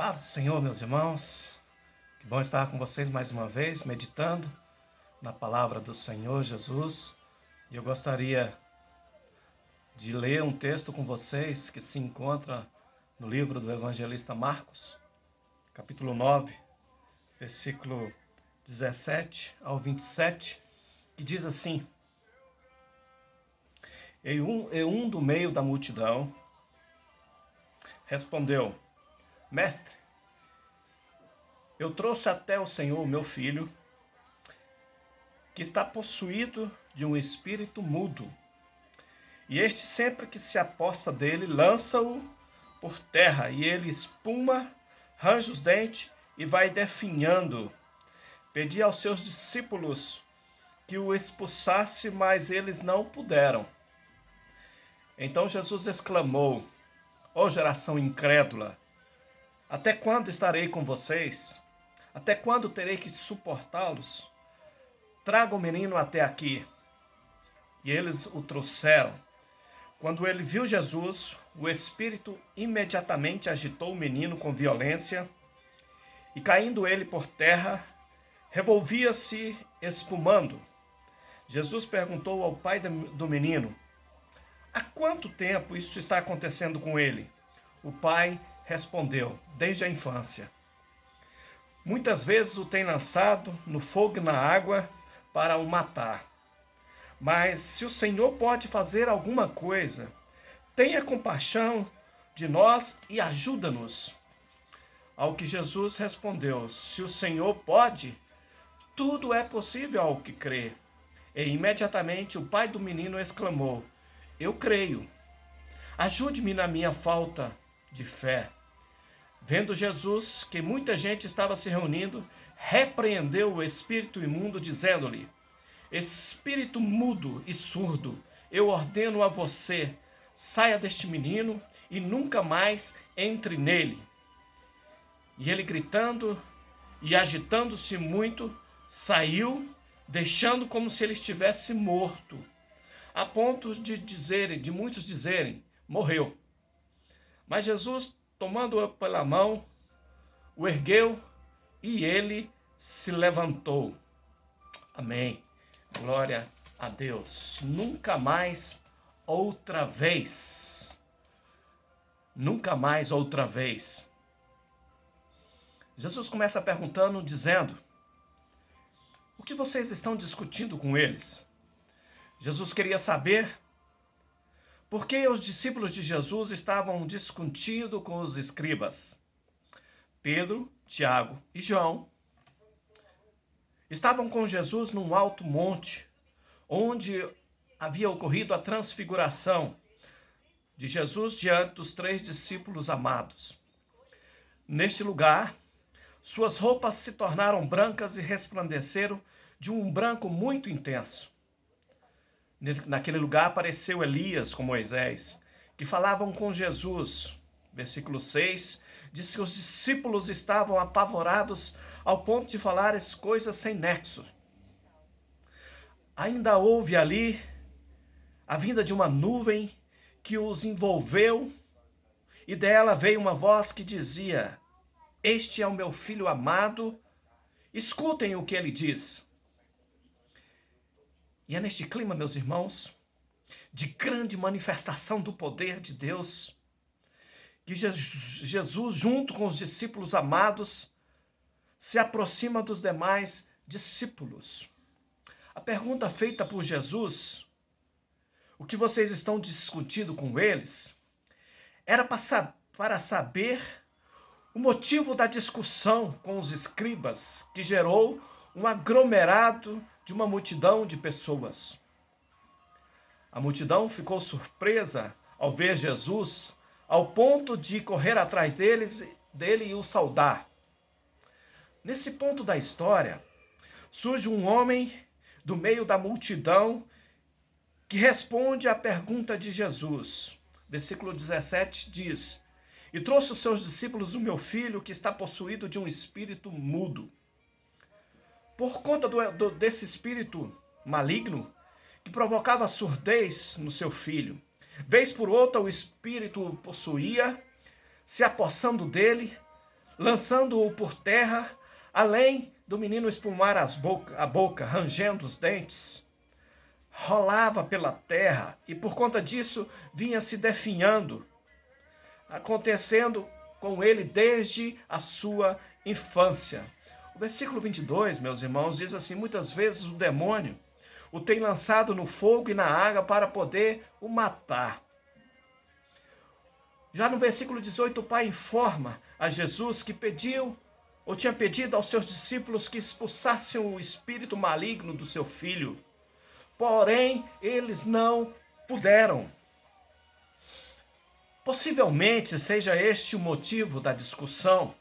Paz do Senhor, meus irmãos. Que bom estar com vocês mais uma vez, meditando na palavra do Senhor Jesus. E eu gostaria de ler um texto com vocês que se encontra no livro do evangelista Marcos, capítulo 9, versículo 17 ao 27, que diz assim: E um do meio da multidão respondeu: Mestre, eu trouxe até o Senhor meu filho, que está possuído de um espírito mudo. E este, sempre que se aposta dele, lança-o por terra, e ele espuma, range os dentes e vai definhando. Pedi aos seus discípulos que o expulsasse, mas eles não puderam. Então Jesus exclamou: Ó geração incrédula, até quando estarei com vocês? Até quando terei que suportá-los? Traga o menino até aqui. E eles o trouxeram. Quando ele viu Jesus, o espírito imediatamente agitou o menino com violência, e caindo ele por terra, revolvia-se espumando. Jesus perguntou ao pai do menino: Há quanto tempo isso está acontecendo com ele? O pai respondeu: Desde a infância. Muitas vezes o tem lançado no fogo e na água para o matar. Mas se o Senhor pode fazer alguma coisa, tenha compaixão de nós e ajuda-nos. Ao que Jesus respondeu: Se o Senhor pode, tudo é possível ao que crê. E imediatamente o pai do menino exclamou: Eu creio. Ajude-me na minha falta de fé. Vendo Jesus que muita gente estava se reunindo, repreendeu o espírito imundo, dizendo-lhe: Espírito mudo e surdo, eu ordeno a você, saia deste menino e nunca mais entre nele. E ele, gritando e agitando-se muito, saiu, deixando como se ele estivesse morto, a ponto de muitos dizerem: morreu. Mas Jesus, tomando-o pela mão, o ergueu e ele se levantou. Amém. Glória a Deus. Nunca mais outra vez. Nunca mais outra vez. Jesus começa perguntando, dizendo: O que vocês estão discutindo com eles? Jesus queria saber por que os discípulos de Jesus estavam discutindo com os escribas. Pedro, Tiago e João estavam com Jesus num alto monte, onde havia ocorrido a transfiguração de Jesus diante dos 3 discípulos amados. Neste lugar, suas roupas se tornaram brancas e resplandeceram de um branco muito intenso. Naquele lugar apareceu Elias com Moisés, que falavam com Jesus. Versículo 6 diz que os discípulos estavam apavorados ao ponto de falar as coisas sem nexo. Ainda houve ali a vinda de uma nuvem que os envolveu, e dela veio uma voz que dizia: Este é o meu filho amado, escutem o que ele diz. E é neste clima, meus irmãos, de grande manifestação do poder de Deus, que Jesus, junto com os discípulos amados, se aproxima dos demais discípulos. A pergunta feita por Jesus: o que vocês estão discutindo com eles? Era para saber o motivo da discussão com os escribas, que gerou um aglomerado de uma multidão de pessoas. A multidão ficou surpresa ao ver Jesus, ao ponto de correr atrás dele e o saudar. Nesse ponto da história, surge um homem do meio da multidão que responde à pergunta de Jesus. Versículo 17 diz: E trouxe os seus discípulos o meu filho, que está possuído de um espírito mudo. Por conta desse espírito maligno, que provocava surdez no seu filho, vez por outra o espírito o possuía, se apossando dele, lançando-o por terra, além do menino espumar a boca, rangendo os dentes. Rolava pela terra e por conta disso vinha se definhando, acontecendo com ele desde a sua infância. O versículo 22, meus irmãos, diz assim: muitas vezes o demônio o tem lançado no fogo e na água para poder o matar. Já no versículo 18, o Pai informa a Jesus que tinha pedido aos seus discípulos que expulsassem o espírito maligno do seu filho. Porém, eles não puderam. Possivelmente seja este o motivo da discussão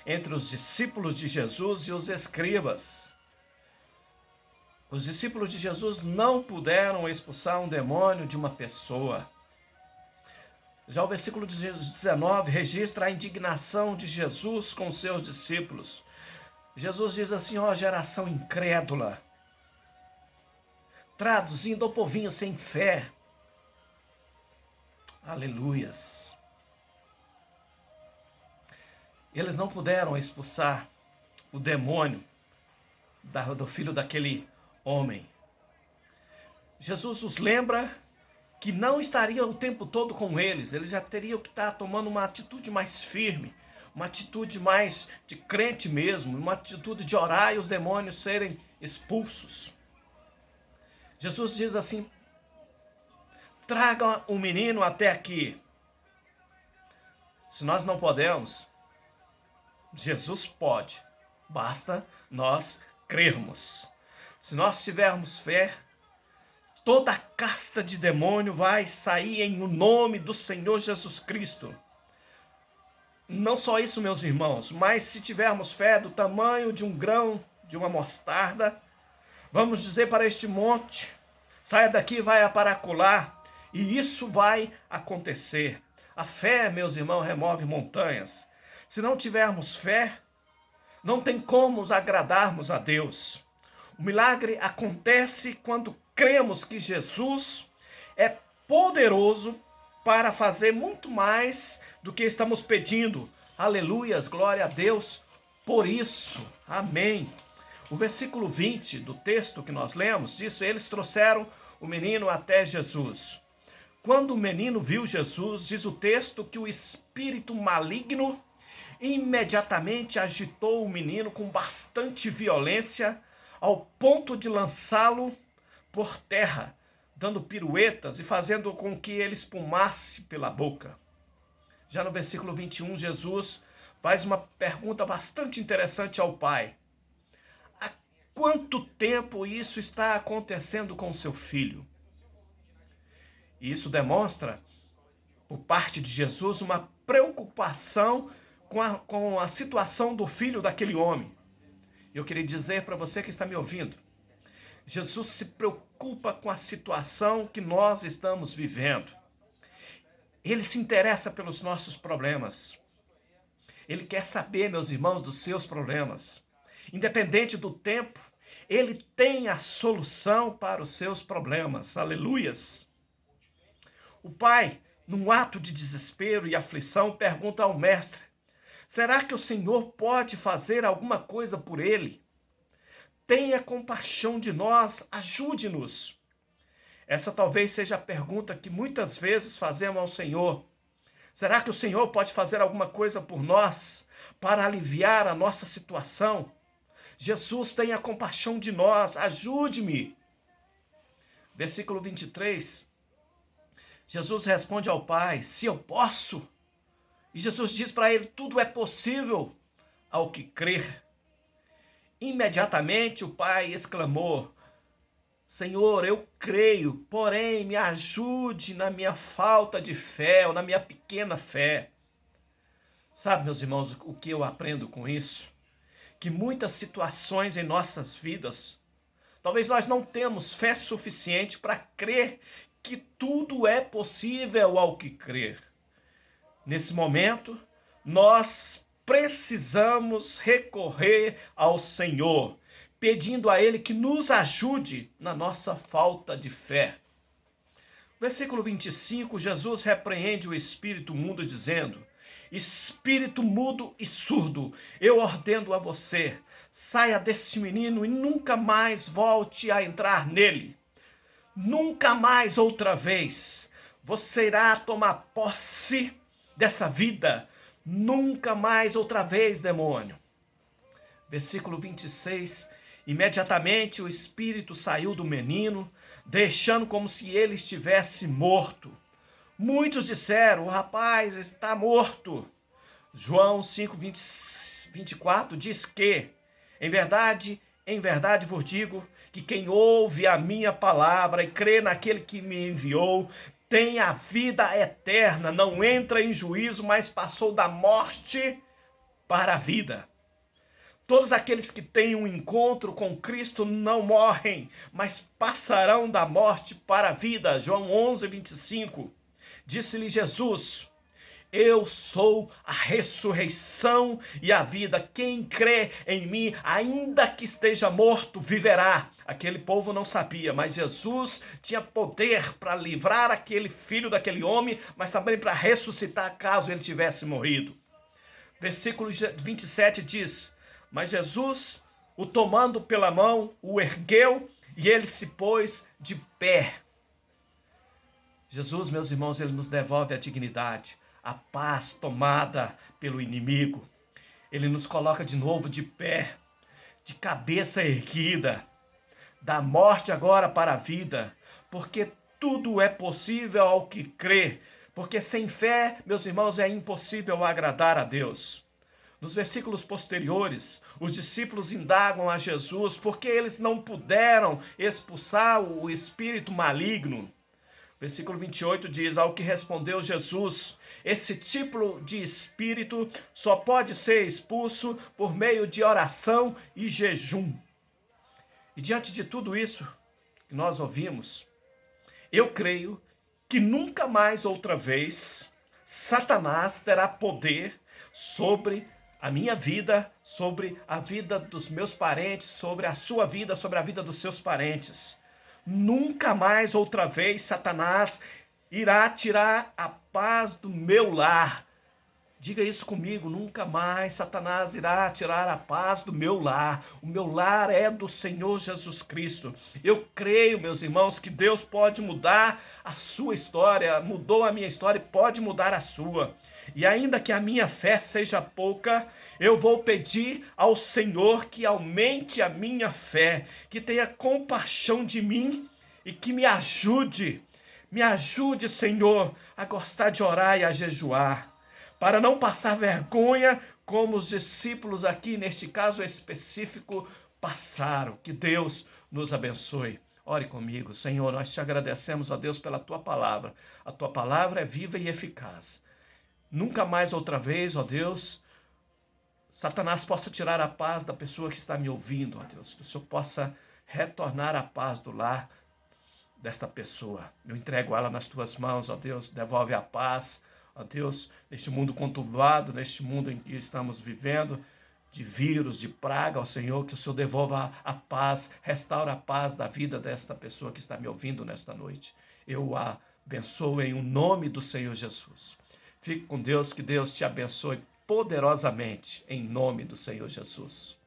entre os discípulos de Jesus e os escribas. Os discípulos de Jesus não puderam expulsar um demônio de uma pessoa. Já o versículo 19 registra a indignação de Jesus com seus discípulos. Jesus diz assim: ó geração incrédula, traduzindo ao povinho sem fé. Aleluias. Eles não puderam expulsar o demônio do filho daquele homem. Jesus os lembra que não estaria o tempo todo com eles já teriam que estar tomando uma atitude mais firme, uma atitude mais de crente mesmo, uma atitude de orar e os demônios serem expulsos. Jesus diz assim: traga o menino até aqui. Se nós não podemos, Jesus pode, basta nós crermos. Se nós tivermos fé, toda a casta de demônio vai sair em nome do Senhor Jesus Cristo. Não só isso, meus irmãos, mas se tivermos fé do tamanho de um grão de uma mostarda, vamos dizer para este monte: saia daqui, vai para acolá, e isso vai acontecer. A fé, meus irmãos, remove montanhas. Se não tivermos fé, não tem como agradarmos a Deus. O milagre acontece quando cremos que Jesus é poderoso para fazer muito mais do que estamos pedindo. Aleluias, glória a Deus por isso. Amém. O versículo 20 do texto que nós lemos diz: eles trouxeram o menino até Jesus. Quando o menino viu Jesus, diz o texto que o espírito maligno imediatamente agitou o menino com bastante violência, ao ponto de lançá-lo por terra, dando piruetas e fazendo com que ele espumasse pela boca. Já no versículo 21, Jesus faz uma pergunta bastante interessante ao pai: há quanto tempo isso está acontecendo com seu filho? E isso demonstra, por parte de Jesus, uma preocupação com a situação do filho daquele homem. Eu queria dizer para você que está me ouvindo: Jesus se preocupa com a situação que nós estamos vivendo. Ele se interessa pelos nossos problemas. Ele quer saber, meus irmãos, dos seus problemas. Independente do tempo, ele tem a solução para os seus problemas. Aleluias. O pai, num ato de desespero e aflição, pergunta ao mestre: será que o Senhor pode fazer alguma coisa por ele? Tenha compaixão de nós, ajude-nos. Essa talvez seja a pergunta que muitas vezes fazemos ao Senhor. Será que o Senhor pode fazer alguma coisa por nós para aliviar a nossa situação? Jesus, tenha compaixão de nós, ajude-me. Versículo 23. Jesus responde ao Pai: se eu posso. E Jesus diz para ele: tudo é possível ao que crer. Imediatamente o pai exclamou: Senhor, eu creio, porém me ajude na minha falta de fé, ou na minha pequena fé. Sabe, meus irmãos, o que eu aprendo com isso? Que muitas situações em nossas vidas, talvez nós não temos fé suficiente para crer que tudo é possível ao que crer. Nesse momento, nós precisamos recorrer ao Senhor, pedindo a Ele que nos ajude na nossa falta de fé. Versículo 25, Jesus repreende o espírito imundo dizendo: espírito mudo e surdo, eu ordeno a você, saia deste menino e nunca mais volte a entrar nele. Nunca mais outra vez você irá tomar posse dessa vida. Nunca mais outra vez, demônio. Versículo 26. Imediatamente o espírito saiu do menino, deixando como se ele estivesse morto. Muitos disseram: o rapaz está morto. João 5, 24 diz que, em verdade vos digo, que quem ouve a minha palavra e crê naquele que me enviou, tem a vida eterna, não entra em juízo, mas passou da morte para a vida. Todos aqueles que têm um encontro com Cristo não morrem, mas passarão da morte para a vida. João 11, 25. Disse-lhe Jesus: eu sou a ressurreição e a vida. Quem crê em mim, ainda que esteja morto, viverá. Aquele povo não sabia, mas Jesus tinha poder para livrar aquele filho daquele homem, mas também para ressuscitar caso ele tivesse morrido. Versículo 27 diz: mas Jesus, o tomando pela mão, o ergueu e ele se pôs de pé. Jesus, meus irmãos, ele nos devolve a dignidade, a paz tomada pelo inimigo. Ele nos coloca de novo de pé, de cabeça erguida, da morte agora para a vida, porque tudo é possível ao que crê, porque sem fé, meus irmãos, é impossível agradar a Deus. Nos versículos posteriores, os discípulos indagam a Jesus porque eles não puderam expulsar o espírito maligno. Versículo 28 diz: ao que respondeu Jesus: esse tipo de espírito só pode ser expulso por meio de oração e jejum. E diante de tudo isso que nós ouvimos, eu creio que nunca mais outra vez Satanás terá poder sobre a minha vida, sobre a vida dos meus parentes, sobre a sua vida, sobre a vida dos seus parentes. Nunca mais outra vez Satanás irá tirar a paz do meu lar. Diga isso comigo: nunca mais Satanás irá tirar a paz do meu lar. O meu lar é do Senhor Jesus Cristo. Eu creio, meus irmãos, que Deus pode mudar a sua história, mudou a minha história e pode mudar a sua. E ainda que a minha fé seja pouca, eu vou pedir ao Senhor que aumente a minha fé, que tenha compaixão de mim e que me ajude. Me ajude, Senhor, a gostar de orar e a jejuar, para não passar vergonha como os discípulos aqui, neste caso específico, passaram. Que Deus nos abençoe. Ore comigo. Senhor, nós te agradecemos, ó Deus, pela tua palavra. A tua palavra é viva e eficaz. Nunca mais outra vez, ó Deus, Satanás possa tirar a paz da pessoa que está me ouvindo, ó Deus. Que o Senhor possa retornar a paz do lar desta pessoa. Eu entrego ela nas tuas mãos, ó Deus. Devolve a paz, ó Deus, neste mundo conturbado, neste mundo em que estamos vivendo, de vírus, de praga, ó Senhor, que o Senhor devolva a paz, restaura a paz da vida desta pessoa que está me ouvindo nesta noite. Eu a abençoo em o nome do Senhor Jesus. Fique com Deus, que Deus te abençoe poderosamente, em nome do Senhor Jesus.